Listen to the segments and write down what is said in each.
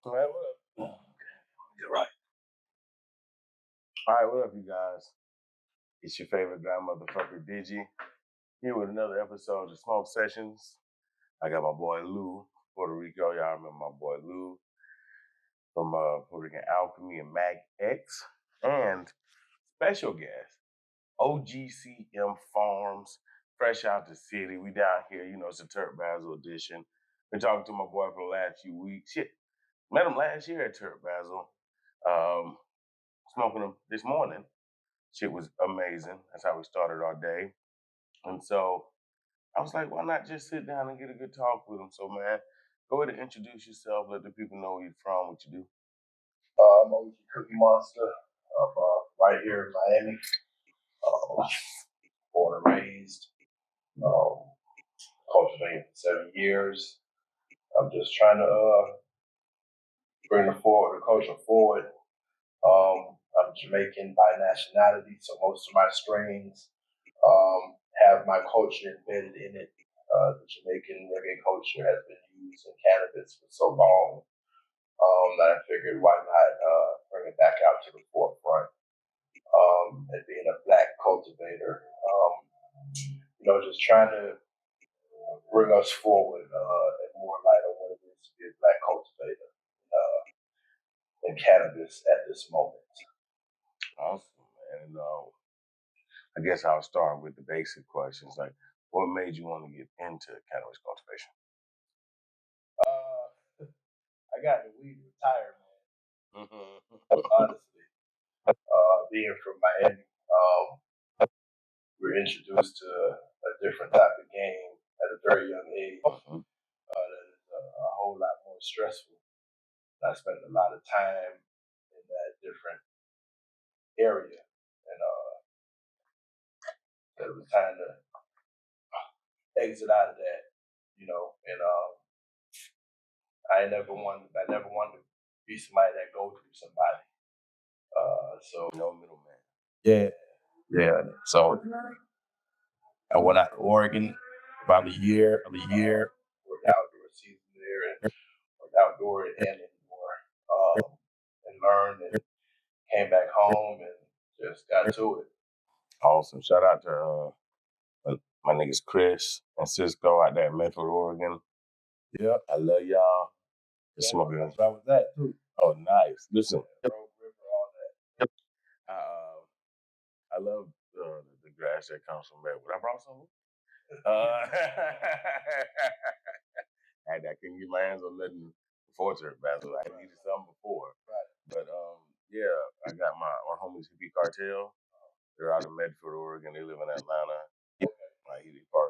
All right, what up? You're right. All right, what up, you guys? It's your favorite grandmotherfucker, Digi, here with another episode of Smoke Sessions. I got my boy Lou, Puerto Rico. Y'all remember my boy Lou from Puerto Rican Alchemy and Mag X, and special guest OGCM Farms, fresh out the city. We down here, it's a Turk Basil edition. Been talking to my boy for the last few weeks. Shit, met him last year at Turk Basil. Smoking them this morning. Shit was amazing. That's how we started our day. And so I was like, why not just sit down and get a good talk with him? So, man, go ahead and introduce yourself. Let the people know where you're from, what you do. I'm OG Cookie Monster. I'm right here in Miami. Born and raised. Cultivating for 7 years. I'm just trying to bring the culture forward. I'm Jamaican by nationality, so most of my strains have my culture embedded in it. The Jamaican reggae culture has been used in cannabis for so long that I figured why not bring it back out to the forefront. And being a black cultivator, just trying to bring us forward and more light on what it is to be a black cultivator in cannabis at this moment. Awesome, man. And I guess I'll start with the basic questions. Like, what made you want to get into cannabis cultivation? I got the weed retired, man. Honestly, being from Miami, we're introduced to a different type of game at a very young age. That is a whole lot more stressful. And I spent a lot of time in that different area, and it was time to exit out of that, And I never wanted to be somebody that go through somebody. So no middleman. Yeah. So I went out to Oregon about a year, worked outdoor season there, and worked outdoor and indoor, and learned and came back home and just got to it. Awesome. Shout out to my niggas Chris and Cisco out there in Medford, Oregon. Yeah. I love y'all. Smoking. That's where I was at too. Oh, nice. Listen. Road River, all that. I love the grass that comes from Redwood. I brought some. I couldn't get my hands on nothing before Turk Basil. I needed some before. Right. But yeah, I got my homies Hippie Cartel. They're out of Medford, Oregon. They live in Atlanta.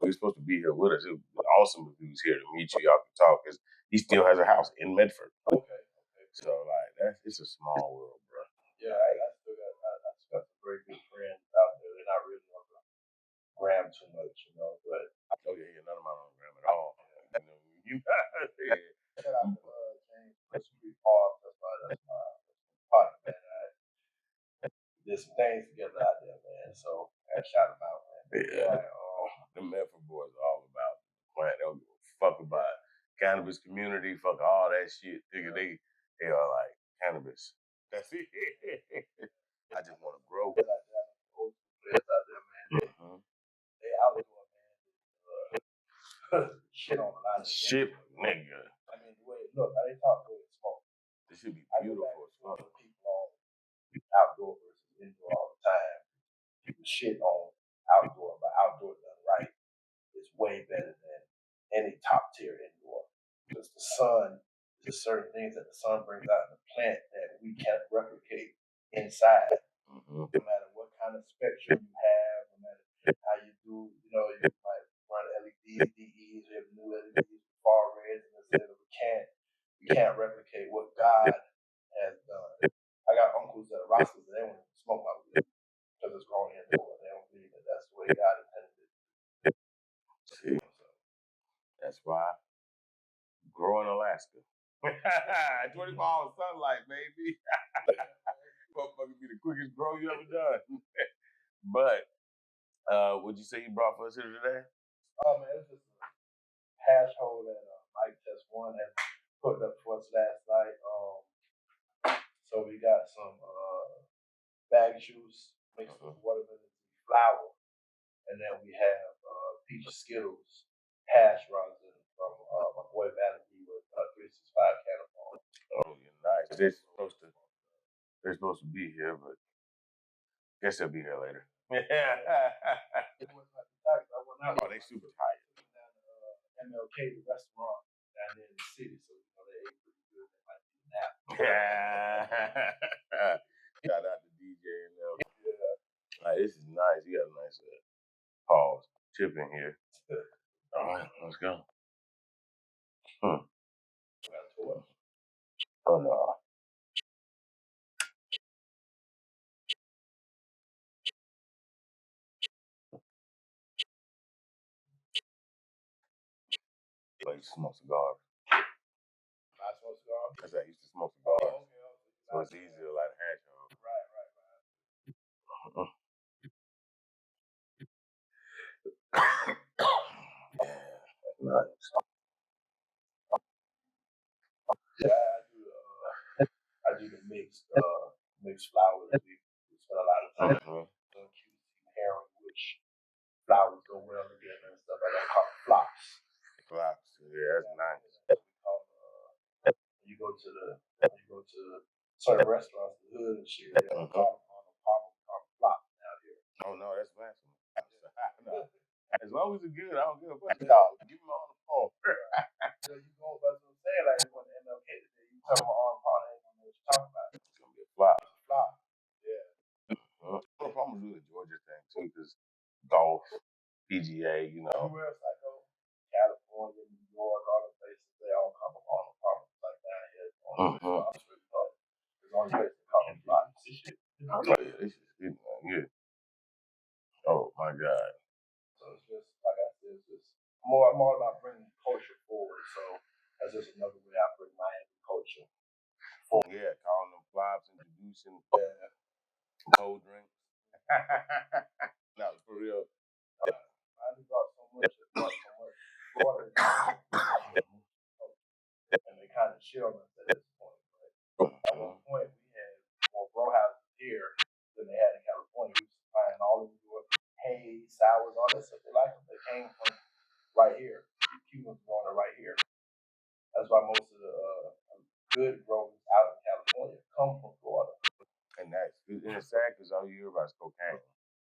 He's supposed to be here with us. It would be awesome if he was here to meet you. Y'all can talk because he still has a house in Medford. Okay. So it's a small world, bro. Yeah, I still got some very good friends out there. They're not really on the gram too much, but oh yeah, none of mine on the gram at all. You shout out to James Street Park. That's my partner, man. I did some things together out there, man. So I shout them out, man. Yeah. The Medford boys are all about the plant. They don't give a fuck about cannabis community, fuck all that shit. Nigga, they are like cannabis. That's it. I just want to grow. Players out there, man. They outdoor, man. Shit on a lot of shit, nigga. I mean, the way it look, I didn't talk the way it smoke. This should be beautiful. I go back to people on outdoor versus indoor all the time. People shit on outdoor, but outdoor done right is way better than any top tier indoor. Because the sun, there's certain things that the sun brings out in the plant that we can't replicate inside. No matter what kind of spectrum you have, no matter how you do, you might run LEDs, DEs, you have new LEDs, far reds, and we can't replicate what God has done. I got uncles that are Rastas, and they won't smoke my weed because it's growing indoors. They don't believe that that's the way God intended it. See, that's why grow in Alaska. 24-hour sunlight, baby. Motherfucker be the quickest grow you ever done. But what'd you say you brought for us here today? Oh man, it's just a hash hole that Mike Test One has putting up for us last night. So we got some bag juice mixed with watermelon flour, and then we have peach Skittles hash rosin from my boy Vanity with 365 Cannonball. Oh, you're nice. They're supposed to be here, but guess they'll be here later. Yeah. Oh, they super tired. MLK, the restaurant down there in the city, so you know they ate pretty good. They might need a nap. Shout out to DJ and them. Yeah. Like, this is nice. You got a nice pause chip in here. All right, let's go. Oh no. I used to smoke cigars. I smoke cigars? Because I used to smoke cigars. Oh, okay. So it's easier to light a hash on. Right. Yeah, nice. Yeah, I do the mixed flowers. We spend a lot of time doing QC pairing, which flowers go well together and stuff like that. Called flops. Flops, yeah, that's nice. You go to certain restaurants in the hood and shit. They don't call them flops out here. Oh no, that's blasphemy. No. As long as it's good, I don't give a fuck. No, give me my own phone. So you go, that's what I'm saying. Like when MLK today, you talking about on part, I ain't gonna know what you're talking about. It's gonna be a flop. Flop. Yeah. I'm gonna do the Georgia thing too, because golf, PGA, you know. Everywhere else I go, California, New York, all the places, they all come up on apartments like that here. There's only place to come flops. Oh yeah, this is good, man. Yeah. Oh my God. So it's just like I said, it's just more. I'm all about bringing culture forward. So that's just another way I bring Miami culture forward. Yeah, calling them flops, introducing cold drinks. No, for real. Miami brought so much water, and they kind of chill us at this point. But at one point, we had more grow houses here than they had in California. We was finding all of New York hay, sours, all that stuff. They like them. They came from right here. Cubans growing it right here. That's why most of the good growers out in California come from Florida. And it's sad because all you hear about is cocaine,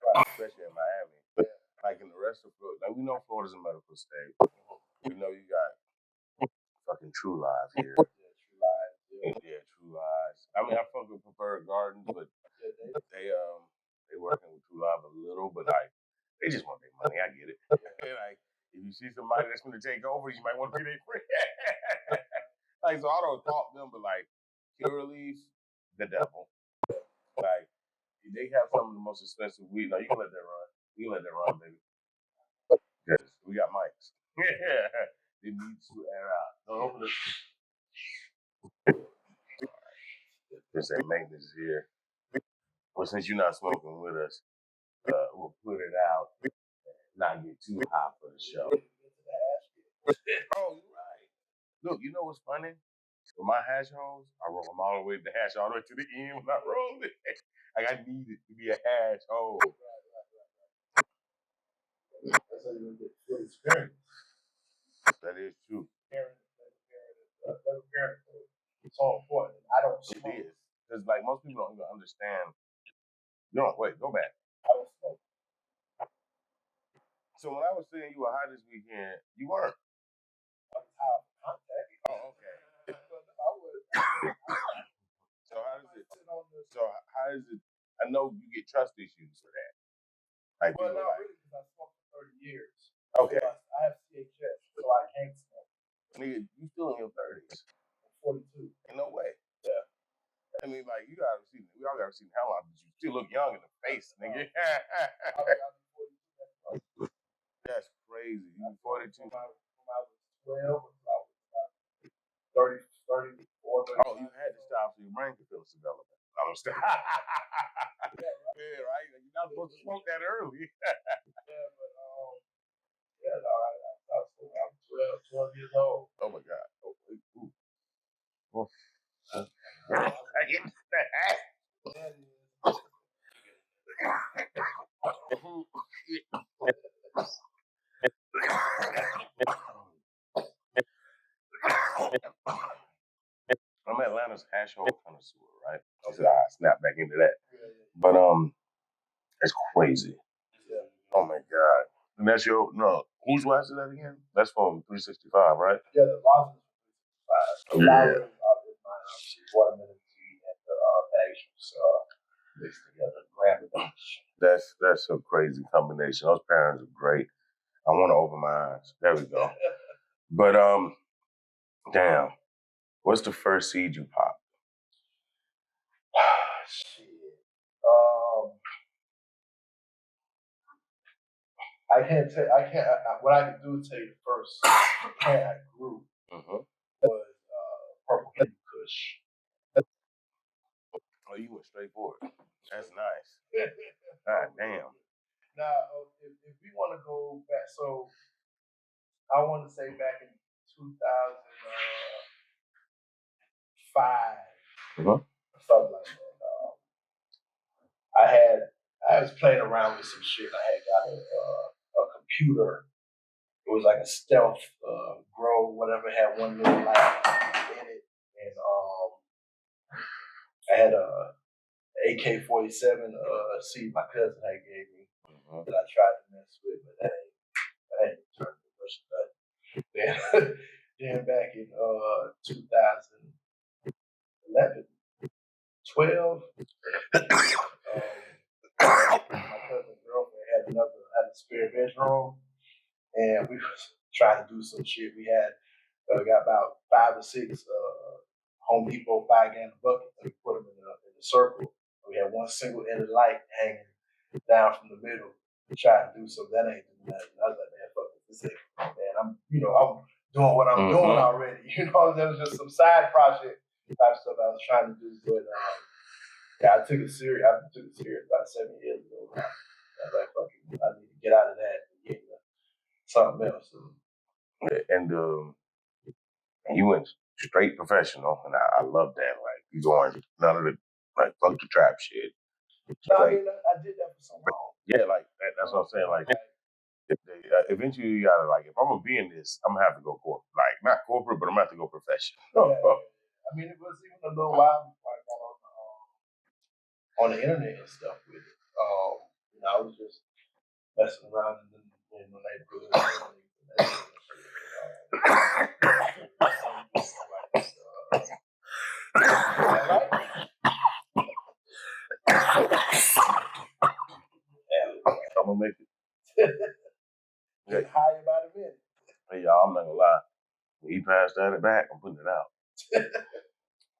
right. Especially in Miami. Yeah. Like in the rest of Florida, like we know Florida's a medical state. We know you got fucking True Lies here. Yeah, True Lies. Yeah, True Lies. I mean, I fuck with Preferred Gardens, but they working with True Lies a little, but like they just want their money. I get it. Like if you see somebody that's going to take over, you might want to be their friend. Like so, I don't fault them, but like Curaleaf, the devil. Like they have some of the most expensive weed. No, you can let that run. You can let that run, baby. Because we got mics. Yeah, it needs to air out. Don't open it. Just say maintenance here. Well, since you're not smoking with us, we'll put it out. Not get too hot for the show. Oh, you're right. Look, you know what's funny? With my hash holes, I roll them all the way to the hash, all the way to the end when I roll it. Like I need it to be a hash hole. That's how you get good experience. That is true. It's so important. I don't smoke. It is. Because like most people don't even understand. No, wait, go back. I don't smoke. So when I was saying you were high this weekend, you weren't. I was high off contact. Oh, okay. I was. So how does it? I know you get trust issues for that. Like well, not really, because I smoked for 30 years. Okay. So I have CHS, so I can't smoke. Nigga, you still in your 30s. I'm 42. Ain't no way. Yeah. I mean, like, we all gotta see how long, but you still look young in the face, nigga. That's crazy. You 42. When I was 12, I was 30, 34. Oh, you had to stop so your brain could feel its development. I'm still. Yeah, right. You're not supposed to smoke that early. I was 12 years old. Oh my God. Oh, ooh. Atlanta's hash hole connoisseur, right? So I snap back into that. But it's crazy. Oh my God. And that's your whose watch is that again? That's from 365, right? Yeah, the Boston 365. Yeah. Watermelon tea and the actual mixed together. Grab it. That's a crazy combination. Those parents are great. I want to open my eyes. There we go. But damn, what's the first seed you popped? Shit. I can't tell. What I can do is tell you the first plant I grew was purple candy kush. Oh, you went straight for it. That's nice. God damn. Now, if we want to go back, so I want to say back in 2005, something like that. I was playing around with some shit. I had got a computer. It was like a stealth grow, whatever. It had one little light in it, and I had a AK-47 seed my cousin had gave me that I tried to mess with, but that ain't turned to much nut. Then back in 2011, 12, my cousin's girlfriend had a spare bedroom, and we was trying to do some shit. We had got about 5 or 6 Home Depot 5-gallon buckets, and we put them in a circle. We had one single ended light hanging down from the middle. We tried to do something that ain't doing nothing. I was like, man, fuck this thing, man. I'm doing what I'm doing already. There was just some side project type stuff I was trying to do, but yeah, I took it serious. About 7 years ago. I was like, fuck it, I need to get out of that and get into something else. And you went straight professional, and I love that. Like you going none of the fuck the trap shit. No, I mean, I did that for so long. Yeah, like that's what I'm saying. Like eventually you gotta if I'm gonna be in this, I'm gonna have to go corporate. Like not corporate, but I'm gonna have to go professional. I mean, it was even a little while before I got on the internet and stuff with it. I was just messing around in the neighborhood. I'm gonna make it. Get high about a minute. Hey y'all, I'm not gonna lie. When he passed that back, I'm putting it out.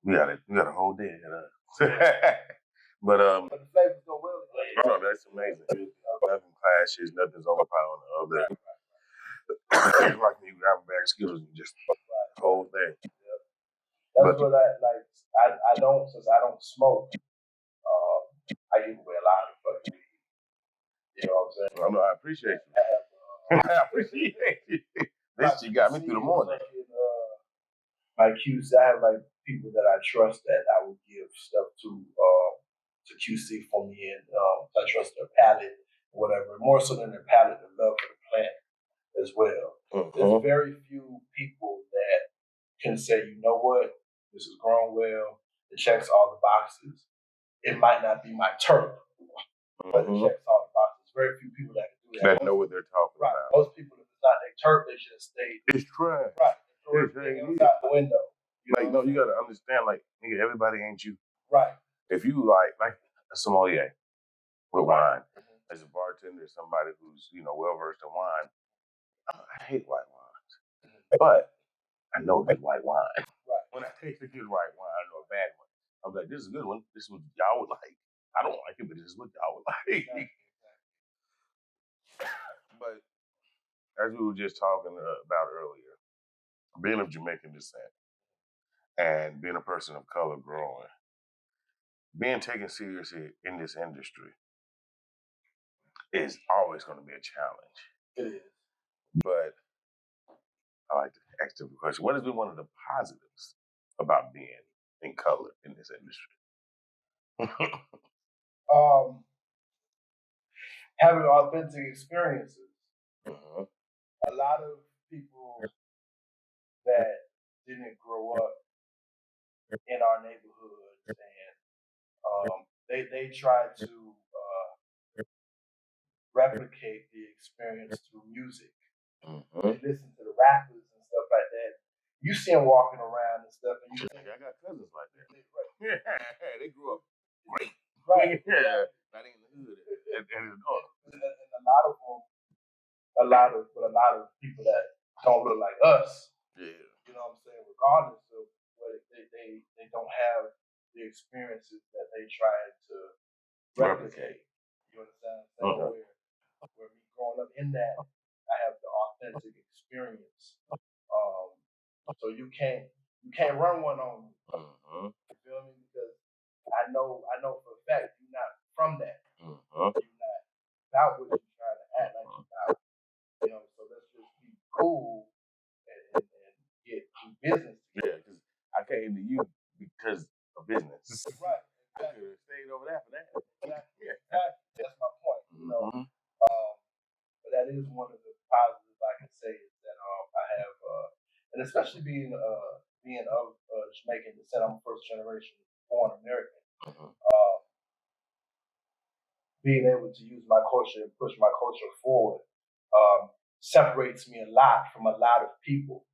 we got a whole day ahead of us. But the flavors go well. Oh, that's amazing. Nothing clashes, nothing's overpowering the other. Like when you grab a bag of Skittles and just the whole thing. That's what I don't, since I don't smoke, I give away a lot of fucking weed. You know what I'm saying? I know, I appreciate you. I appreciate you. This shit got me through the morning. My QC, I have like people that I trust that I will give stuff to QC for me, and I trust their palate, whatever. More so than their palate, their love for the plant as well. There's very few people that can say, you know what, this is grown well, it checks all the boxes. It might not be my turf, but it checks all the boxes. Very few people that can do that. That know what they're talking about. Most people, if it's not their turf, they just stay. It's trash. Right. It's out the window. No, you gotta understand, nigga, everybody ain't you. Right. If you like a sommelier with wine, as a bartender, somebody who's well versed in wine, I hate white wines, but I know good white wine. Right. When I taste a good white wine, I know a bad one. I'm like, this is a good one. This is what y'all would like. I don't like it, but this is what y'all would like. But as we were just talking about earlier, being of Jamaican descent and being a person of color growing, being taken seriously in this industry is always going to be a challenge. It is. But I like to ask the question: what has been one of the positives about being in color in this industry? Having authentic experiences. A lot of people that didn't grow up in our neighborhoods, and they try to replicate the experience through music. They listen to the rappers and stuff like that. You see them walking around and stuff, and you think, I got cousins like that. Right. They grew up great. Right. Yeah. Not in the hood. And a lot of people that don't look like us. Yeah. You know what I'm saying? Regardless of what they don't have the experiences that they try to replicate. You understand what I'm saying? Where me growing up in that, I have the authentic experience. So you can't run one on me. You feel me? Because I know for a fact you're not from that. You're not about what you're trying to act like you're about. You know, so let's just be cool and get do business. Yeah, because I came to you because of business. Right. Exactly. I could have stayed over there for that. Exactly. Yeah. That's my point. You know. But that is one of the positives I can say is that I have, and especially being of Jamaican descent, I'm a first generation born American. Being able to use my culture and push my culture forward separates me a lot from a lot of people,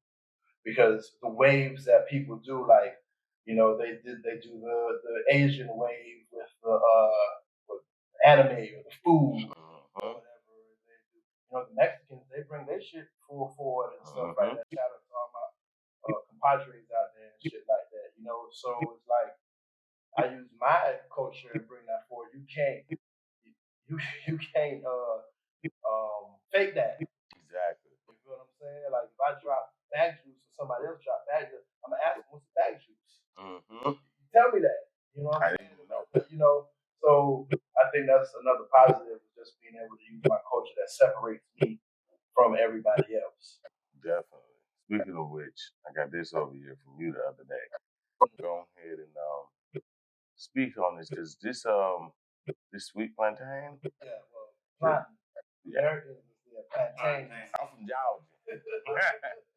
because the waves that people do, like, you know, they do the Asian wave with with anime or the food or whatever they do. You know, the Mexicans, they bring their shit full forward and stuff like that. Shout out to all my compadres out there and shit like that. You know, so it's like I use my culture and bring that forward. You can't fake that. Exactly. You feel what I'm saying? Like if I drop bag juice or somebody else drop bag juice, I'm gonna ask them what's the bag juice. You tell me that. You know what I'm saying? But, you know, so I think that's another positive, just being able to use my culture that separates me from everybody else. Definitely. Speaking of which, I got this over here from you the other day. Go ahead and speak on this, because this sweet plantain. Yeah, well, plantain. Yeah. Plantain. I'm from Georgia.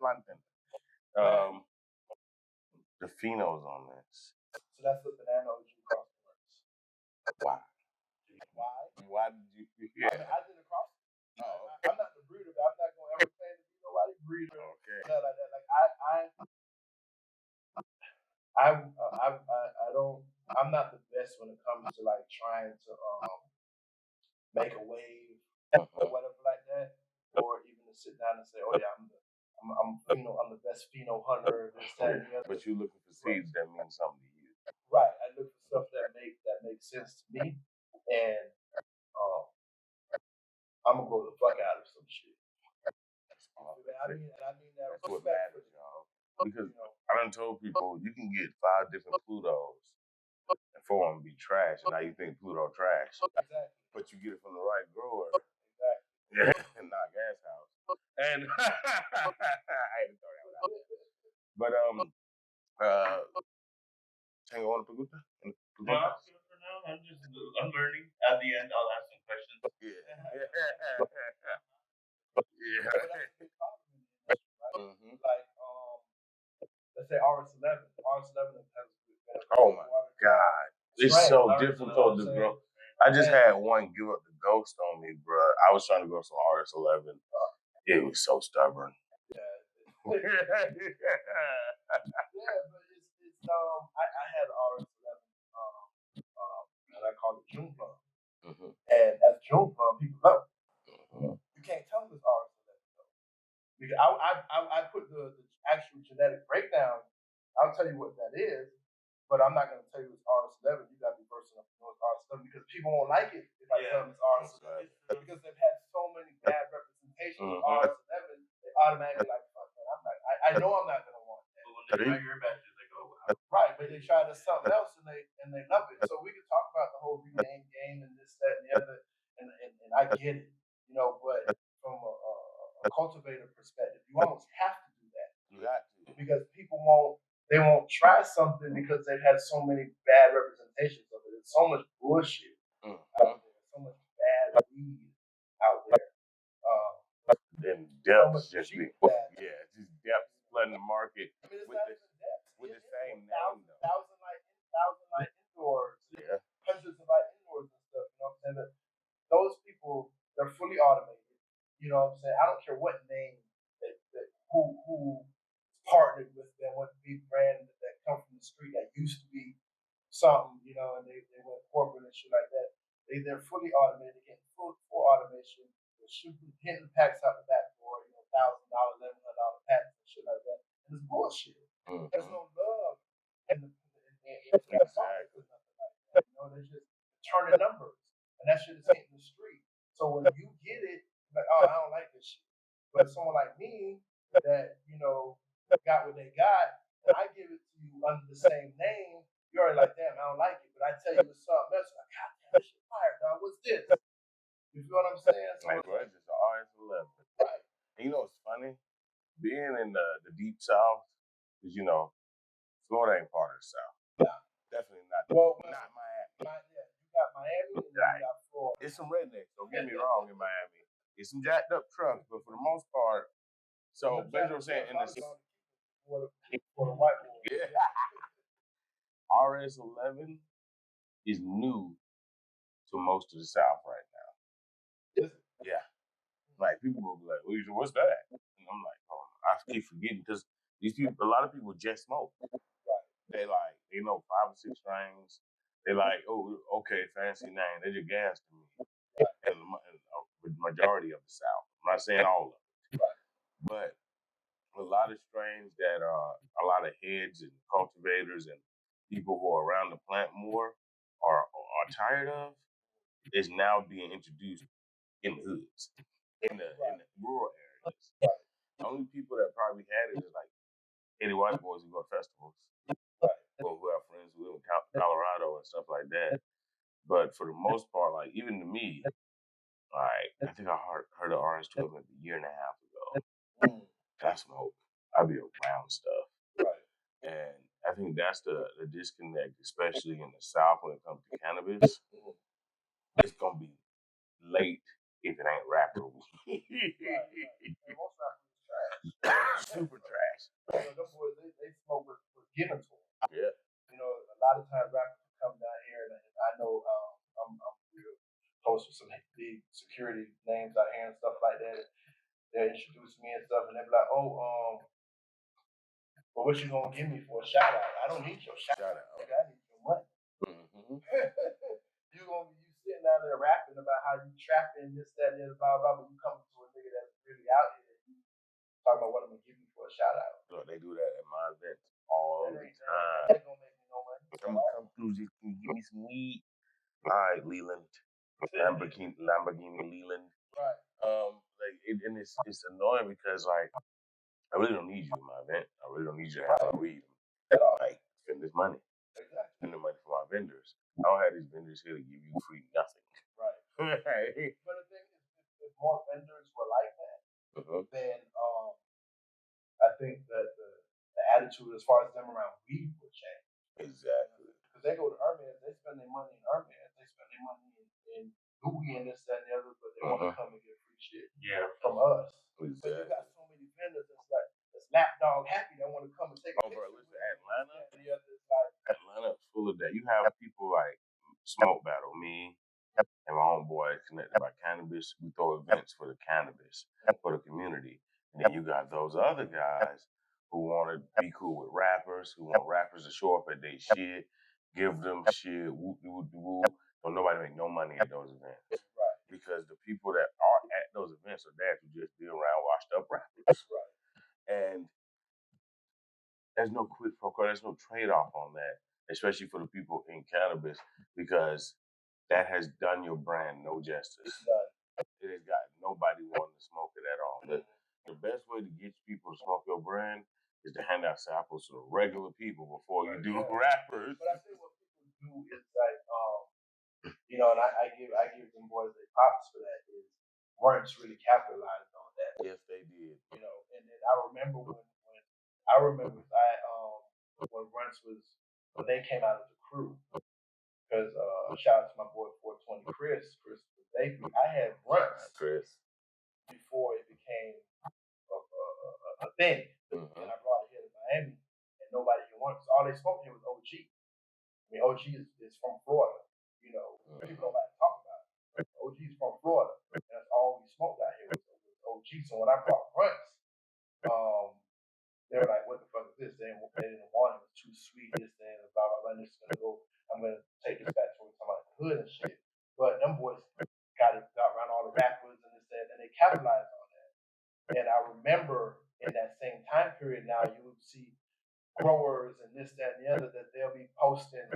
Plantain. The phenols on this. So that's the banana OG cross works. Why? Why? Why did you? Yeah. I did a cross. I'm not the breeder, but I'm not gonna ever claim to be nobody's breeder. Okay. Like that. Like I don't. I'm not the best when it comes to like trying to make a wave or whatever like that, or even to sit down and say, oh yeah, I'm the best pheno hunter. This, that, and the other. But you're looking for seeds that mean something to you. Right. I look for stuff that makes sense to me, and I'm gonna grow the fuck out of some shit. I mean that. That's what matters, y'all. Because I done told people you can get 5 different Plutos and 4 of them be trash, and now you think Pluto trash. Exactly. But you get it from the right grower. Exactly. Yeah, and not gas house. And I had to throw that one out. But Tango on the Paguta? No, I'm good for now. I'm learning. At the end, I'll ask some questions. Yeah. Like let's say RS11. RS11 has. Oh my God, it's so difficult to grow. I just had one give up the ghost on me, bro. I was trying to grow some RS11. It was so stubborn. Yeah, but it's I had RS11 and I called it June Plum. And as June Plum, people love it. You can't tell them it's RS11 though. Because I put the actual genetic breakdown. I'll tell you what that is, but I'm not going to tell you it's RS11. You got to be versed enough to know it's RS11, because people won't like it if I tell them it's RS11. Because they've had so many bad representations of RS11, they automatically like, fuck man, I know I'm not going to want that. But when they try your batches, they go, wow. Right, but they try to something else and they love it. So we can talk about the whole rename game and this, that, and the other, and I get it, you know. But from a cultivator perspective, you almost have to do that. You got to, because people won't try something because they've had so many bad representations of it. There's so much bullshit out there, so much bad weed out there. And depths just be, just depths flooding the market with the same name though. You know what I'm saying? I don't care what name who partnered with them, what big brand that come from the street that used to be something, you know, and they went corporate and shit like that. They're fully automated, getting full automation, they're shooting hitting packs out the back door, you know, $1,000, $1,100 packs and shit like that. And it's bullshit. There's no love in the Exactly. nothing like that. You know, they're just turning numbers. And that shit is hitting the street. So when you get it, like, oh, I don't like this shit. But someone like me that, you know, got what they got, and I give it to you under the same name, you're already like, damn, I don't like it. But I tell you it's something else, like, God damn, this shit fire, dog. What's this? You feel what I'm saying? So Like, bro, it's just an RS11. right. And you know what's funny? Being in the deep south, because you know, Florida ain't part of the south. Yeah. Definitely not. Well, not Miami. Yeah, you got Miami and then you got Florida. It's some rednecks. Don't get me wrong. In Miami, it's some jacked up trucks, but for the most part, so basically, what I'm saying in this, for the white boy. yeah, RS11 is new to most of the South right now. Yeah, like people will be like, "What's that?" And I'm like, "Oh, I keep forgetting because these people, a lot of people just smoke. They like, they know 5 or 6 strains. They like, oh, okay, fancy name. They're just gas to me." And the majority of the South. I'm not saying all of it, but a lot of strains that a lot of heads and cultivators and people who are around the plant more are tired of is now being introduced in the hoods, in the rural areas. The only people that probably had it is like any white boys who go to festivals, or who have friends who live in Colorado and stuff like that. But for the most part, like even to me, like I think I heard of RS12 maybe a year and a half ago. I smoke. I be around stuff. And I think that's the disconnect, especially in the South when it comes to cannabis. It's gonna be late if it ain't rapper weed. Most rappers is trash. Super trash. You know, them boys, they smoke with given to them. Yeah. You know, a lot of times rappers come down here, and I know I'm real close with some big security names out here and stuff like that. They introduce me and stuff, and they be like, "Oh, but what you gonna give me for a shout out? I don't need your shout out. Okay, I need your money." You sitting down there rapping about how you trapping this, that, and the blah blah, but you coming to a nigga that's really out here. You talking about what I'm gonna give you for a shout out. Look, they do that at my events all the time. That ain't gonna make me no money. I'm gonna come through, just give me some weed. All right, Leland, Lamborghini Leland. Right. And it's annoying because like I really don't need you in my event. I really don't need you to have my weed. Like spend this money. Spend the money for my vendors. I don't have these vendors here to give you free nothing. Right. But the thing is, if more vendors were like that, then I think that the attitude as far as them around weed would change. Exactly. Because they go to Hermes, they spend their money in Hermes, they spend their money in Louis and this, that, and the other, but they want to come and get free shit from us. Exactly. But you got so many vendors that's lapdog happy that want to come and take a picture. Bro, listen, Atlanta, like, Atlanta's full of that. You have people like Smoke Battle, me and my homeboy connected by cannabis. We throw events for the cannabis, for the community. And then you got those other guys who want to be cool with rappers, who want rappers to show up at their shit, give them shit, whoop-de-whoop-de-woo. Don't nobody make no money at those events. Right. Because the people that are at those events are there to just be around washed up rappers. Right. And there's no quid pro quo, there's no trade-off on that, especially for the people in cannabis, because that has done your brand no justice. It has got nobody wanting to smoke it at all. The best way to get people to smoke your brand is to hand out samples to the regular people before you do rappers. But I think what people do is like, you know, and I give them boys their props for that, is Runts really capitalized on that. Yes, they did. You know, and then I remember when Runts when they came out of the crew. Because shout out to my boy 420 Chris Bakery. I had Runts before it became a thing. And I brought it here to Miami, and nobody here wanted. All they smoked here was OG. I mean, OG is from Florida. You know, people don't like to talk about it. OG is from Florida, and that's all we smoked out here was So when I brought Runts, they were like, "What the fuck is this?" They didn't want it. It was too sweet. This and blah blah blah. This is gonna go. I'm gonna take this back towards somebody in the hood and shit. But them boys got around all the rappers and this and they capitalized on that. And I remember in that same time period, now you would see growers and this, that, and the other that they'll be posting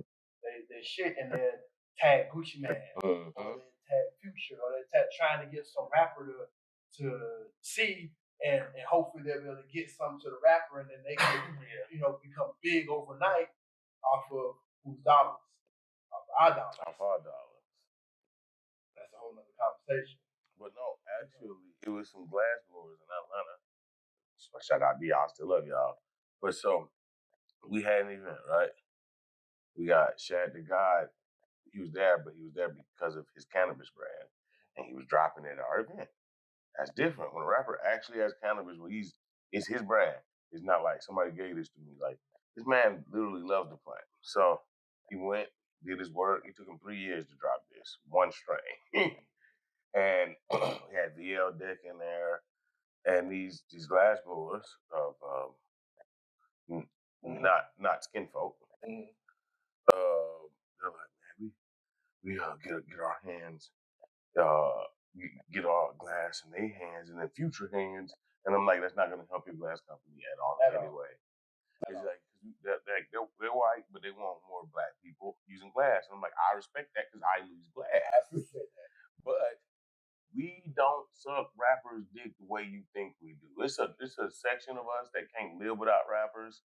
they shit and then tag Gucci Man or they tag Future or they tag trying to get some rapper to see and hopefully they'll be able to get something to the rapper and then they can become big overnight off of whose dollars? Off our dollars. Off our dollars. That's a whole nother conversation. But no, actually, it was some glass blowers in Atlanta. So shout out to y'all, still love y'all. But so we had an event, right? We got Shad the God. He was there, but he was there because of his cannabis brand, and he was dropping it at our event. That's different. When a rapper actually has cannabis, it's his brand. It's not like somebody gave this to me. Like this man literally loves the plant. So he went, did his work. It took him 3 years to drop this one strain, and he had VL Deck in there, and these glass blowers of not skin folk. They're like, man, we get our hands, get our glass in their hands and then Future hands. And I'm like, that's not gonna help your glass company at all anyway. It's like they're white, but they want more black people using glass. And I'm like, I respect that because I use glass. But we don't suck rappers' dick the way you think we do. It's a section of us that can't live without rappers.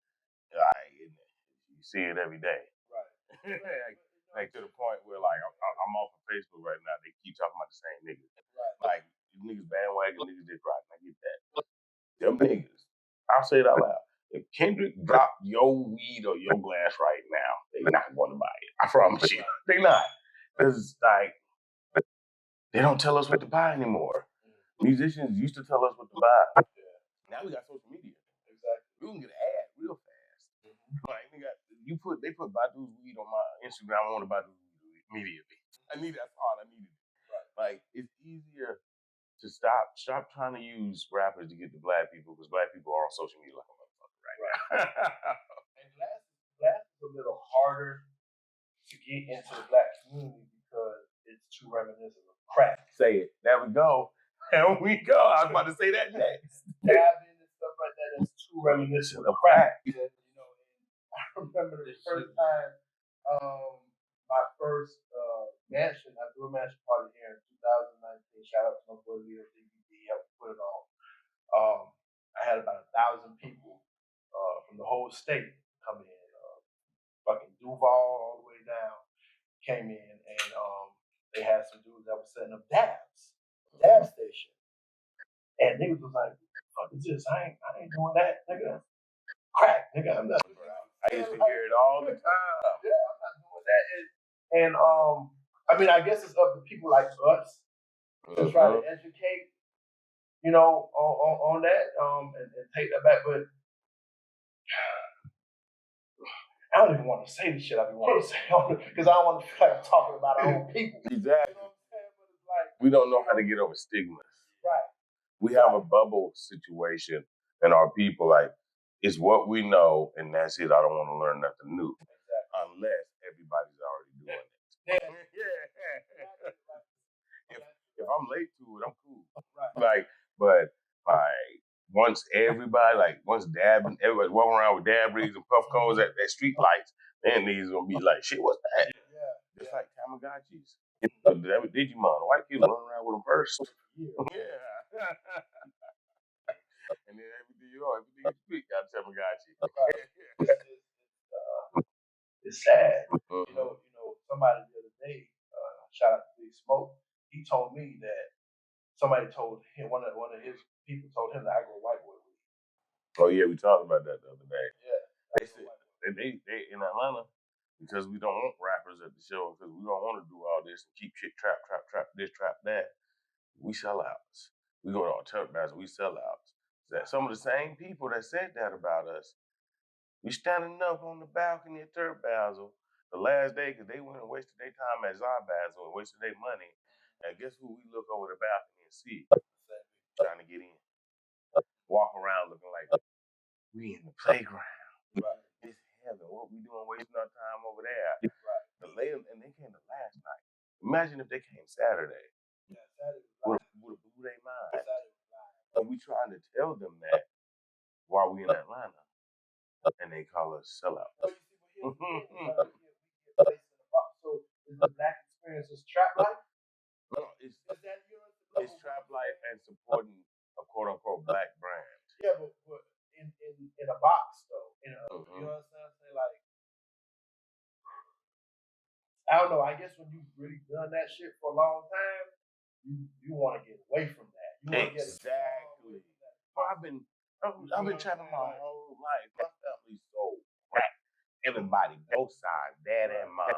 You see it every day. Right. like to the point where like I'm off of Facebook right now. They keep talking about the same niggas. Right. Like these niggas bandwagon niggas dick riding. I get that. Them niggas. I'll say it out loud. If Kendrick dropped your weed or your glass right now, they not going to buy it. I promise you, they not. Because like they don't tell us what to buy anymore. Musicians used to tell us what to buy. Now we got social media. Exactly. We can get an ad real fast. Like they put Badu's weed on my Instagram. I want to buy the weed immediately. That's all I needed. Right. Like it's easier to stop trying to use rappers to get to black people because black people are on social media like a motherfucker right now. And glass is a little harder to get into the black community because it's too reminiscent of crack. Say it. There we go. There we go. I was about to say that next. Dabbing and stuff like that is too reminiscent of crack. I remember the first time my first mansion, I threw a mansion party here in 2019. Shout out to my boy Leo DVD, helped put it on. I had about 1,000 people from the whole state come in. Fucking Duval all the way down came in and they had some dudes that was setting up dab station. And niggas was like, fuck is this? I ain't doing that, nigga. Crack, nigga. I'm not doing that. I used to hear it all the time. Yeah, I'm not doing that. And I mean, I guess it's up to people like us to try to educate, on that, and take that back. But I don't even want to say the shit I be wanting to say because I don't want to feel like I'm talking about our own people. Exactly. You know what I'm saying? But it's like we don't know how to get over stigmas. Right. We have a bubble situation in our people. Like it's what we know, and that's it. I don't want to learn nothing new, unless everybody's already doing it. If I'm late to it, I'm cool. Right. But once dabbing, everybody's walking around with dab rigs and puff cones at street lights, then niggas gonna be like, shit, what's that? Yeah. Just like Tamagotchis. Digimon, the white kids run around with them first. Yeah. And then everything you speak got Tamagotchi. It's sad. Somebody the other day, shout out to Big Smoke, he told me that somebody told him, one of his people told him that I grow white boy weed. Oh yeah, we talked about that the other day. Yeah. They said they in Atlanta, because we don't want rappers at the show, because we don't want to do all this and keep shit trap this, trap that. We sell outs. We go to our turf battles, we sell outs. That some of the same people that said that about us, we standing up on the balcony at Turf Basel the last day because they went and wasted their time at Zar Basel and wasted their money. And guess who we look over the balcony and see? Trying to get in. walk around looking like we in the playground. Right. It's heaven. What we doing wasting our time over there? Right. The later, and they came the last night. Imagine if they came Saturday. Yeah, Saturday. Would have blew their mind. Saturday. And we trying to tell them that while we in Atlanta, and they call us sellouts. But you see, we get placed in the box. So is the black experience is trap life? No, it's It's trap life and supporting a quote unquote black brand. Yeah, but in a box though. You know what I'm saying? Like, I don't know. I guess when you've really done that shit for a long time, you want to get away from that. Exactly. I've been trapping my whole life. My family's so crack. Everybody, both sides, dad and mom.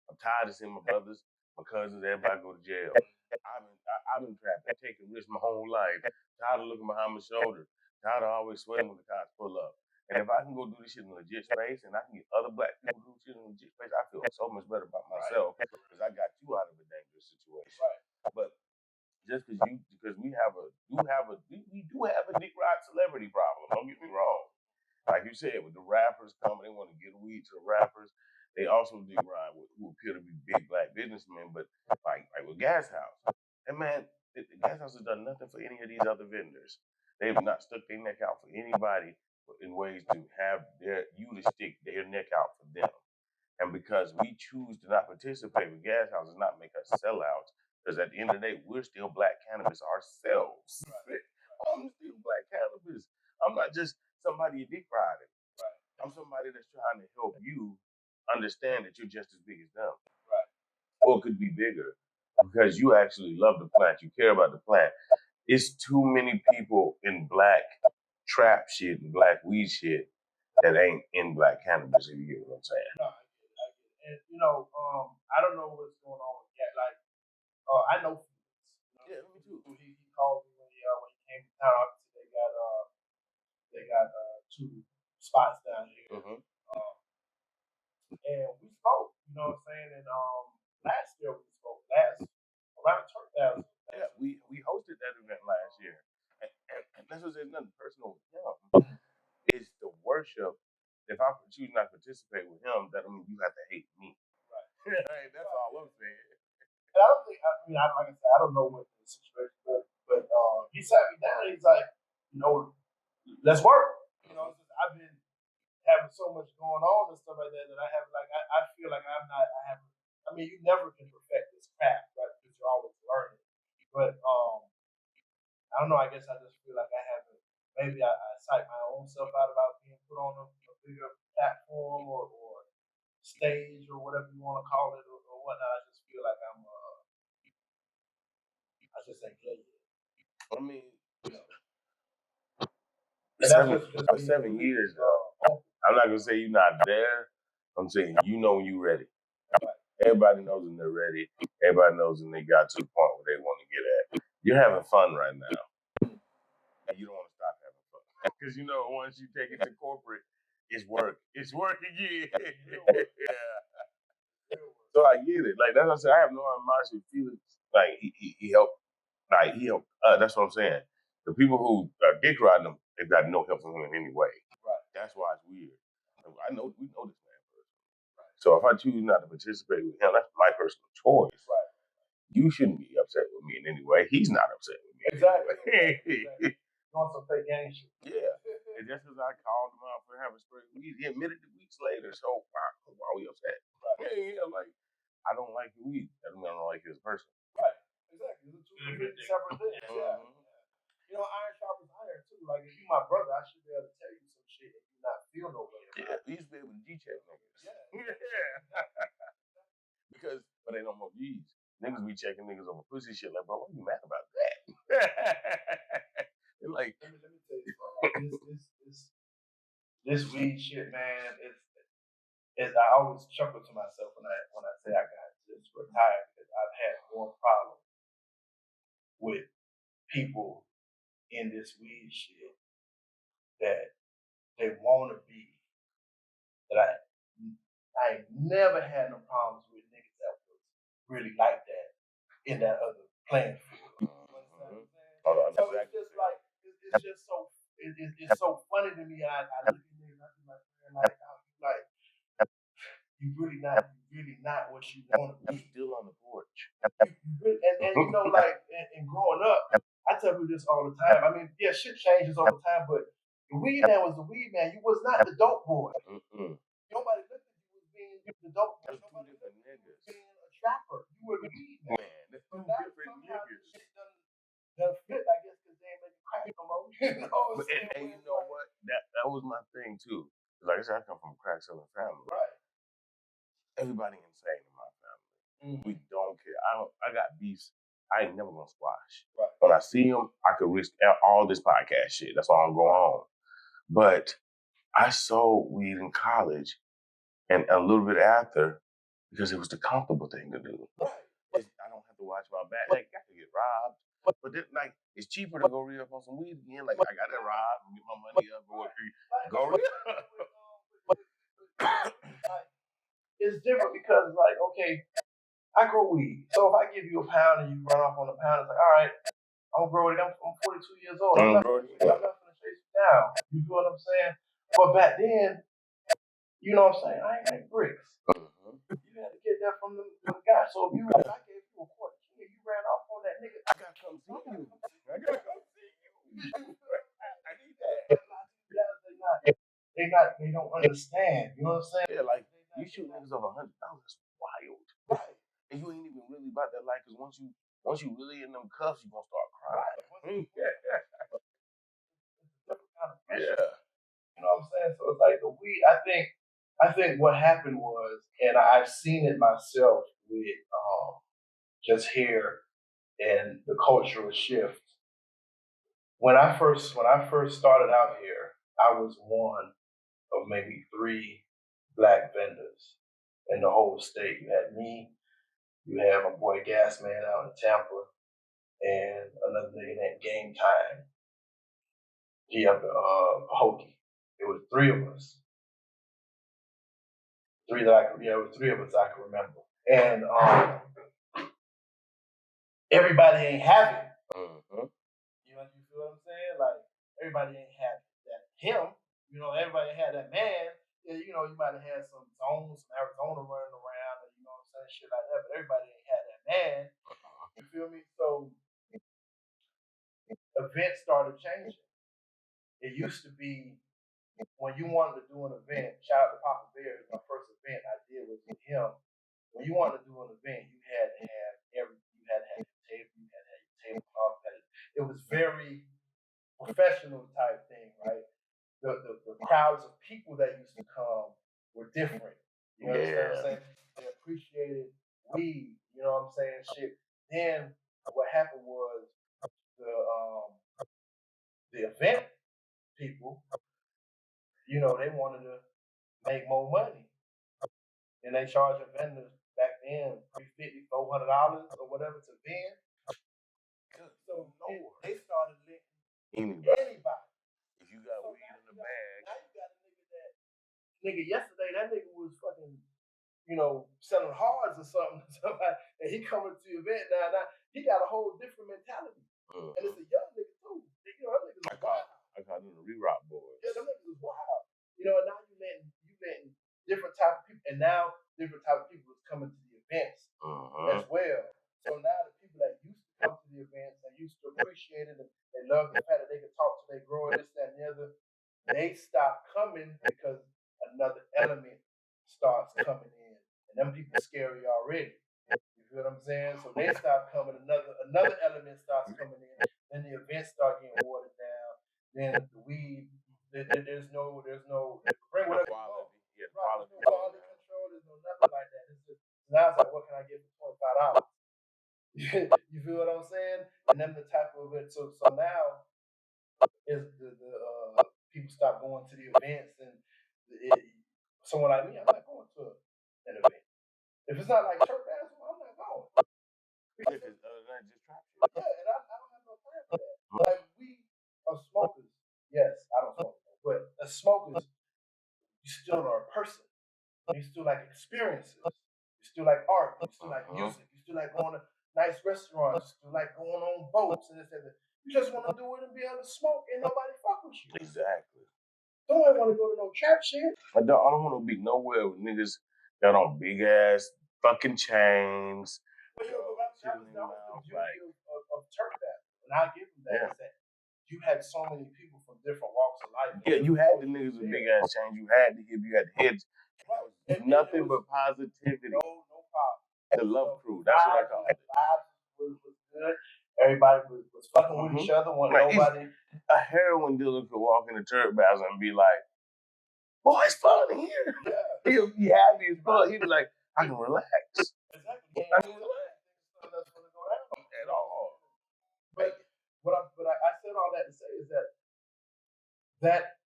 I'm tired of seeing my brothers, my cousins, everybody go to jail. I've been trapping, taking risks my whole life. Tired of looking behind my shoulder. Tired of always sweating when the cops pull up. And if I can go do this shit in a legit space, and I can get other black people to do shit in a legit space, I feel so much better about myself because I got you out of a dangerous situation. Right. But just because we do have a dick ride celebrity problem. Don't get me wrong. Like you said, with the rappers coming, they want to get weed to the rappers. They also dick ride with who appear to be big black businessmen, but like with Gas House. And man, the Gas House has done nothing for any of these other vendors. They've not stuck their neck out for anybody in ways to have you to stick their neck out for them. And because we choose to not participate with Gas House does not make us sellouts. Because at the end of the day, we're still black cannabis ourselves. Right. I'm still black cannabis. I'm not just somebody you dick riding. Right. I'm somebody that's trying to help you understand that you're just as big as them. Right. Or could be bigger. Because you actually love the plant. You care about the plant. It's too many people in black trap shit and black weed shit that ain't in black cannabis, if you get what I'm saying. No, I get it. And I don't know what's going on with that. Like, I know Felix. Yeah, me too. He called me when he came to town. Obviously, they got 2 spots down here. Mm-hmm. And we spoke. You know what I'm saying? And last year we spoke. Around turn. Yeah, we hosted that event last year, and that's what there's nothing personal with him. It's the worship. If I choose not to participate with him, that means you have to hate me. Right. That's all I'm saying. And I don't think. Like I said, I don't know what the situation, but he sat me down. He's like, let's work. I've been having so much going on and stuff like that that I feel like I'm not. I haven't. I mean, you never can perfect this craft, right? Because you're always learning. But I don't know. I guess I just feel like I haven't. Maybe I psych my own self out about being put on a bigger platform or stage or whatever you want to call it or whatnot. I just feel like I just ain't good yet. I mean, 7 years though. I'm not gonna say you're not there. I'm saying you know when you're ready. Everybody knows when they're ready. Everybody knows when they got to the point where they want to get at. You're having fun right now, and you don't want to stop having fun because once you take it to corporate, it's work. It's work again. Yeah. So I get it. Like that's what I said. I have no animosity with Felix. Like he helped. Like he helped. That's what I'm saying. The people who are dick riding him, they've got no help from him in any way. Right. That's why it's weird. We know this man personally. Right. So if I choose not to participate with him, that's my personal choice. Right. You shouldn't be upset with me in any way. He's not upset with me. Exactly. Exactly. On some fake gang shit. Yeah. And just because I called him out for having straight weed, he admitted it weeks later. So why are we upset? Right. Yeah, like I don't like the weed. That doesn't mean I don't like his person. Right. Exactly. These are 2 separate things. Yeah. Iron sharpens iron too. Like if you my brother, I should be able to tell you some shit and you not feel no way. Yeah, we used to be able to G-check niggas. Yeah. But they no more G's. Niggas be checking niggas over pussy shit. Like, bro, what are you mad about that? They're like, let me tell you something. This weed shit, man. It's I always chuckle to myself when I say I got just retired because I've had more problems with people in this weed shit that they want to be. That I never had no problems with niggas that was really like that in that other playing field. So it's just like it's it's so funny to me. I look at niggas, I be like, man, like you really not what you want to be. Still on the porch. And you know, like, and growing up, I tell people this all the time. I mean, yeah, shit changes over time, but the weed man was the weed man. You was not the dope boy. Nobody looked at you as being the dope boy. Nobody looked at you as being a trapper. You were the weed man. That's So two now different somehow niggas. this shit done fit, I guess, because they ain't making crack no more. You know what I'm saying? And you know what? That was my thing too. Like I said, I come from a crack selling family. Right. Everybody insane in my family. Mm-hmm. We don't care. I got beefs. I ain't never gonna squash. Right. When I see them, I could risk all this podcast shit. That's why I'm going home. But I sold weed in college and a little bit after because it was the comfortable thing to do. Right. I don't have to watch my back. Like, I could get robbed. But then, like, it's cheaper to go re up on some weed again. Like, I got that robbed and get my money up. Go re up. It's different because, like, okay, I grow weed. So if I give you a pound and you run off on a pound, it's like, all right, I'm gonna grow it. I'm 42 years old. I'm not gonna chase you down. You feel what I'm saying? But back then, you know what I'm saying? I ain't make bricks. You had to get that from the guy. So if I gave you a quarter key, you ran off on that nigga. I gotta come see you. I gotta come see you. I need that. They don't understand. You know what I'm saying? Yeah, like, you shoot niggas over $100, that's wild. Right. And you ain't even really about that life, because once you really in them cuffs, you gonna start crying. Yeah. You know what I'm saying? So it's like the weed. I think what happened was, and I've seen it myself with just here and the cultural shift. When I first started out here, I was one of maybe 3 black vendors in the whole state. You had me, you had my boy Gasman out in Tampa, and another nigga named Game Time. He up in Hokey. It was 3 of us. It was 3 of us I can remember. And everybody ain't have it. You feel what I'm saying? Like, everybody ain't have that him. You know, everybody had that man. You know, you might have had some zones, some Arizona running around, or, you know what I'm saying, shit like that, but everybody ain't had that man. You feel me? So events started changing. It used to be when you wanted to do an event, shout out to Papa Bear, my first event I did was with him. When you wanted to do an event, you had to have your table, you had to have your tablecloth. It was very professional type thing, right? The crowds of people that used to come were different. You understand what I'm saying? They appreciated weed. You know what I'm saying? Shit. Then what happened was the event people, you know, they wanted to make more money, and they charged the vendors back then $350, $400 or whatever to vend. So they started letting anybody. If you got weed in the bag. Now you got a nigga yesterday, that nigga was fucking, you know, selling hards or something. And he coming to the event now. He got a whole different mentality. And it's a young nigga too. You know, them niggas is wild. I call them the re-rock boys. Yeah, them niggas is wild. You know, and now you letting different type of people, and now different type of people is coming to the events as well. So now the people that used to come to the events and used to appreciate it, and they love the fact that they can talk to their grower, this, that, and the other, they stop coming because another element starts coming in, and them people scary already. You feel what I'm saying? So they stop coming, another element starts coming in, then the events start getting watered down, then the weed, there's no bring whatever quality. There's no quality control, there's no nothing like that. It's just, now it's like, what can I get for $25? You feel what I'm saying? And then the type of it. So now is the people stop going to the events, and someone like me, I'm not going to an event. If it's not like church basketball, I'm not going. Yeah, and I don't have no plan for that. Like, we are smokers. Yes, I don't smoke, but as smokers, you still are a person. You still like experiences. You still like art. You still like music. You still like going to nice restaurants. You still like going on boats and this and that. You just want to do it and be able to smoke and nobody fuck with you. Exactly. Don't want to go to no trap shit. I don't want to be nowhere with niggas got on big ass fucking chains. Well, that was the beauty of Turk Battle. And I give them that, is that you had so many people from different walks of life. Yeah, you had the niggas with big ass chains. You had the hip, you had the heads. Right. Nothing but positivity. No problem. The love crew. That's what I call it. Vibes was good. Everybody was fucking with each other. Nobody. A heroin dealer could walk in the Turk Battle and be like, "Boy, it's fun in here." Yeah. He'll be happy as fuck. He'd be like, "I can relax." Exactly. I can relax. That's gonna go down at all. But I said all that to say is that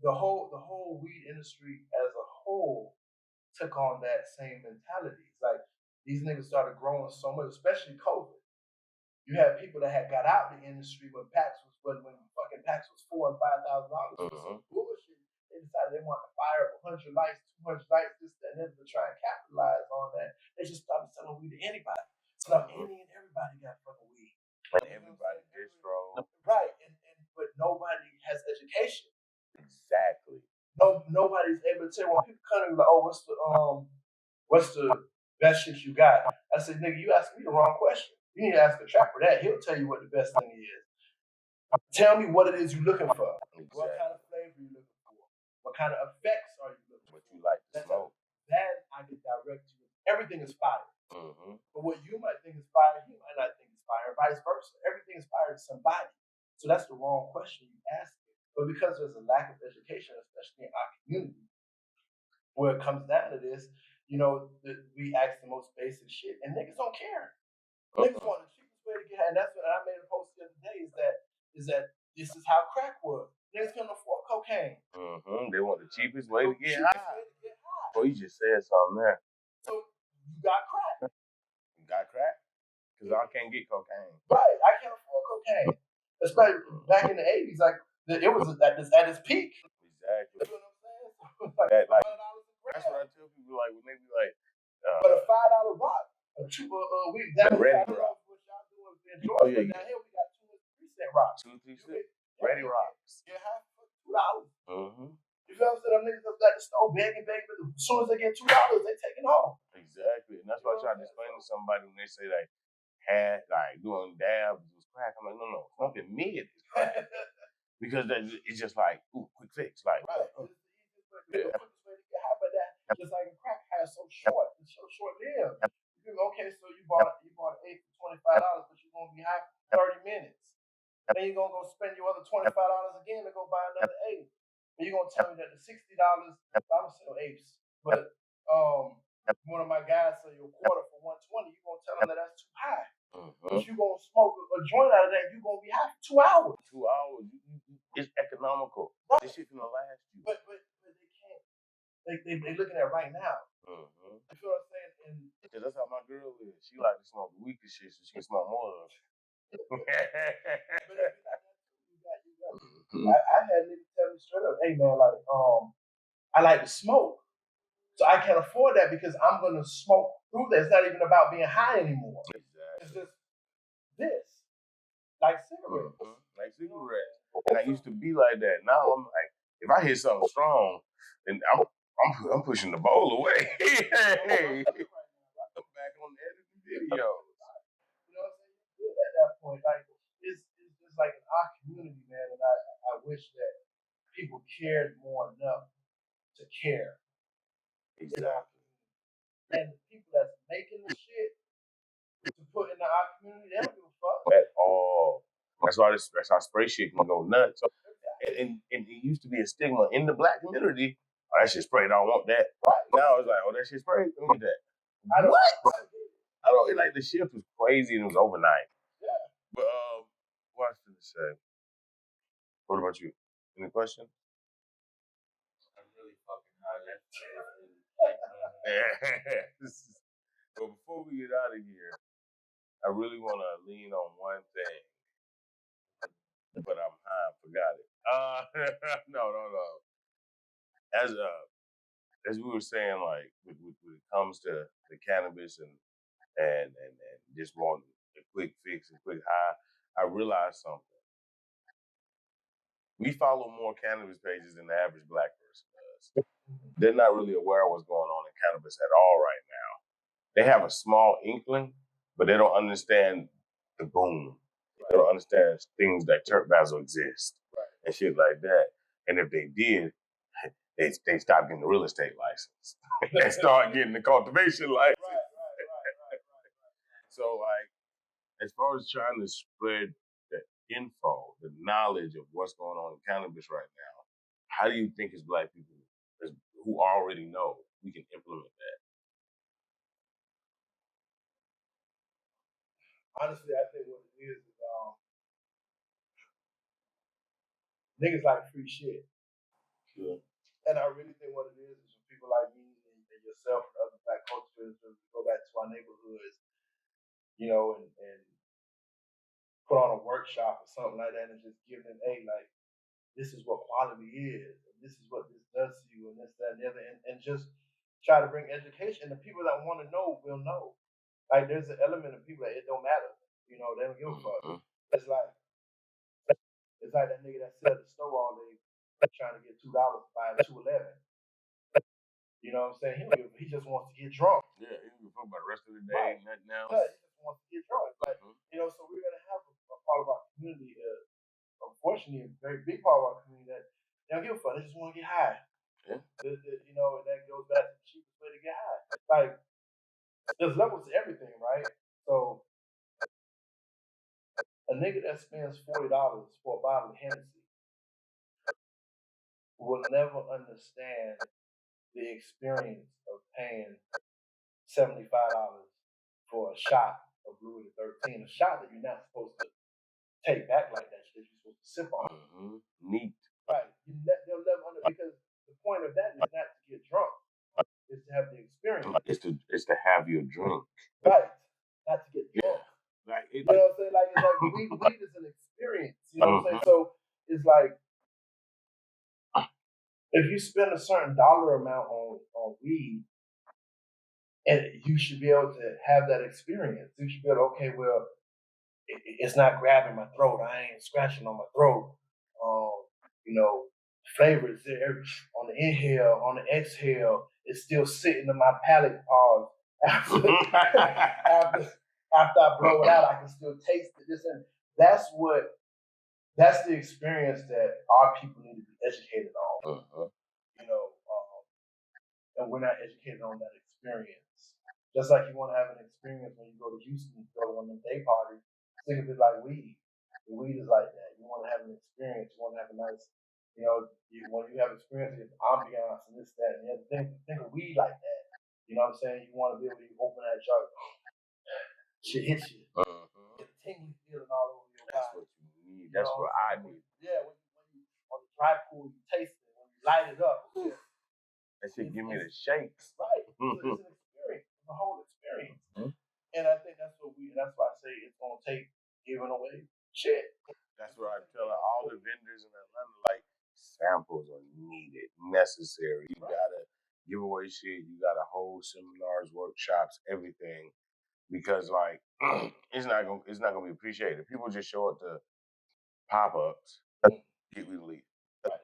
the whole weed industry as a whole took on that same mentality. It's like these niggas started growing so much, especially COVID. You had people that had got out the industry when fucking PAX was $4,000 and $5,000. Bullshit. They decided they wanted to fire up 100 lights, 200 lights, this, that, and to try and capitalize on that. They just started selling weed to anybody. So any and everybody got fucking weed. And everybody distro. Right. But nobody has education. Exactly. Nobody's able to tell when people come and be like, "Oh, what's the best shit you got?" I said, "Nigga, you asked me the wrong question. You need to ask the trapper that. He'll tell you what the best thing is. Tell me what it is you're looking for. Exactly. What kind of flavor you looking for? What kind of effects are you looking for? What you like to smoke? That I can direct you. Everything is fire. But what you might think is fire, he might not think is fire, vice versa. Everything is fire to somebody. So that's the wrong question you ask. But because there's a lack of education, especially in our community, where it comes down to this, we ask the most basic shit, and niggas don't care. Niggas want the cheapest way to get high. And that's what I made a post the other day, is that this is how crack was. Niggas couldn't afford cocaine. They want the cheapest way to get high. Well, you just said something there. So you got crack. You got crack? Because I can't get cocaine. Right, I can't afford cocaine. Especially back in the 80s, like it was at its peak. Exactly. You know what I'm saying? That's what I tell people, like when they be like, but a $5 rock, a week down here, I don't know what y'all doing in Georgia. Down here we got 2-3 cent rocks. 2-3 cent. Ready rocks. Yeah, half for $2. You feel what I'm saying? Them niggas up at the store begging, but as soon as they get $2, they taking home. Exactly, and that's why I try to explain to somebody when they say like doing dabs was crack. I'm like, no, smoking mid is crack. Because it's just like, quick fix. Like, right. It's the quickest way to get high, but that just like a crack high is so short. It's so short-lived. Okay, so you bought an eighth for $25, but you're gonna be high for 30 minutes. Then you're gonna go spend your other $25 again to go buy another eighth. And you're gonna tell me that the $60, I'm gonna sell apes, but one of my guys sell you a quarter for $120. You're gonna tell him that that's too high. If you're gonna smoke a joint out of that, you're gonna be high for 2 hours. 2 hours. It's economical. Right. This shit gonna last you. But they can't. They looking at right now. You feel what I'm saying? And because that's how my girl is. She like to smoke the weakest shit, so she can smoke more of it. I had niggas tell me straight up, "Hey man, like I like to smoke, so I can't afford that because I'm gonna smoke through that. It's not even about being high anymore. Exactly. It's just this, like cigarettes, like cigarettes." And I used to be like that. Now I'm like, if I hit something strong, then I'm pushing the bowl away. Hey, I'm back on the editing videos. You know what I'm saying? Good at that point. Like it's just like in our community, man. And I wish that people cared more enough to care. Exactly. And the people that's making the shit to put into our community, they don't give a fuck at all. That's why spray shit can go nuts. And it used to be a stigma in the black community. Oh, that shit sprayed. I don't want that. Now it's like, oh, that shit sprayed. Let me get that. What? I don't like the shift was crazy and it was overnight. Yeah. But what else did it say? What about you? Any questions? I'm really fucking high. But before we get out of here, I really want to lean on one thing. But I'm high, I forgot it. No. As we were saying, like when it comes to the cannabis and just wanting a quick fix and quick high, I realized something. We follow more cannabis pages than the average black person does. They're not really aware of what's going on in cannabis at all right now. They have a small inkling, but they don't understand the boom. They don't understand things like Turk Basil exist and shit like that. And if they did, they stop getting the real estate license and start getting the cultivation license. So, like, as far as trying to spread the info, the knowledge of what's going on in cannabis right now, how do you think as black people who already know we can implement that? Honestly, I think what it is niggas like free shit. Sure. And I really think what it is for people like me and yourself and other black cultures to go back to our neighborhoods, you know, and put on a workshop or something like that and just give them, hey, like, this is what quality is, and this is what this does to you, and this, that, and the other, and just try to bring education. The people that want to know will know. Like, there's an element of people that it don't matter. You know, they don't give a fuck. It's like that nigga that sell at the store all day trying to get $2 to buy a 211. You know what I'm saying? He just wants to get drunk. Yeah, he don't give a fuck about the rest of the day, nothing else. He just wants to get drunk. Like, you know, so we're gonna have a part of our community, unfortunately, a very big part of our community that they don't give a fuck. They just want to get high. Yeah. You know, and that goes back to the cheapest way to get high. Like, there's levels to everything, right? So, a nigga that spends $40 for a bottle of Hennessy will never understand the experience of paying $75 for a shot of Louis XIII, a shot that you're not supposed to take back like that, you're supposed to sip on. Neat. Right. They'll never understand, because the point of that is not to get drunk. It's to have the experience. It's to have your drink. Right. Not to get drunk. Yeah. Like, you know what I'm saying? Like, it's like weed is an experience. You know what I'm saying? So it's like, if you spend a certain dollar amount on weed, and you should be able to have that experience. You should be able to, okay, well, it's not grabbing my throat. I ain't scratching on my throat. You know, flavor is there on the inhale, on the exhale. It's still sitting in my palate pause. After I blow it out, I can still taste it. And that's the experience that our people need to be educated on. You know, and we're not educated on that experience. Just like you want to have an experience when you go to Houston, you go to one of them day parties. Think of it like weed. The weed is like that. You want to have an experience. You want to have a nice, you know, when you have experience with ambiance and this, that, and the other thing. Think of weed like that. You know what I'm saying? You want to be able to open that jar, shit hits you. Get a tingly feeling all over your body. That's what you need. That's what I need. Yeah, when you on the dry pool, you taste it. When you light it up, that shit give me the shakes. Right. It's an experience. It's a whole experience. And I think that's why I say it's gonna take giving away shit. That's what I'm telling all the vendors in Atlanta, like, samples are needed, necessary. You gotta give away shit, you gotta hold seminars, workshops, everything. Because, like, it's not gonna be appreciated. People just show up to pop-ups, get we leave. Right.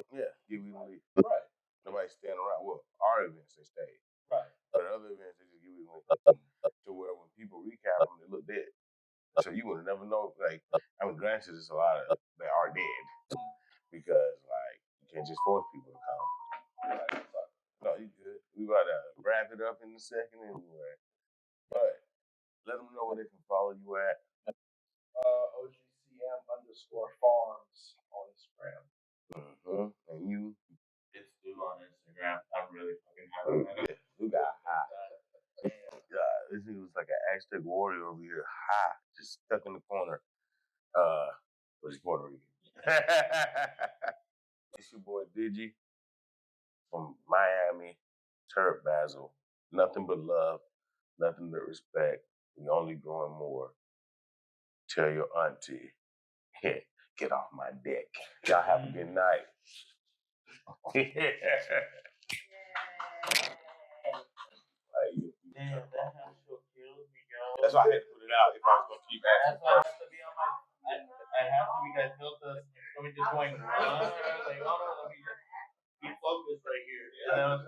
Yeah, get we leave. Right. Nobody's standing around. Well, our events, they stayed. Right. But other events, they just give we leave. To where when people recap them, they look dead. So you would never know. Like, I mean, granted, there's a lot of they are dead because, like, you can't just force people to come. No, you good. We about to wrap it up in a second anyway. But let them know where they can follow you at. OGCM_farms on Instagram. And you? It's Lou on Instagram. I'm really fucking happy. Lou got high. Yeah, this nigga was like an Aztec warrior over here, high, just stuck in the corner. But he's Puerto Rican. It's your boy Digi from Miami, Turk Basil. Nothing but love, nothing but respect. We only growing more. Tell your auntie, get off my dick. Y'all have a good night. Damn, that house show kills me, yo. That's why I had to put it out if I was gonna keep asking. That's why I have to be on my I felt the stomach just going, I was like, oh no, let me just be focused right here. And then I was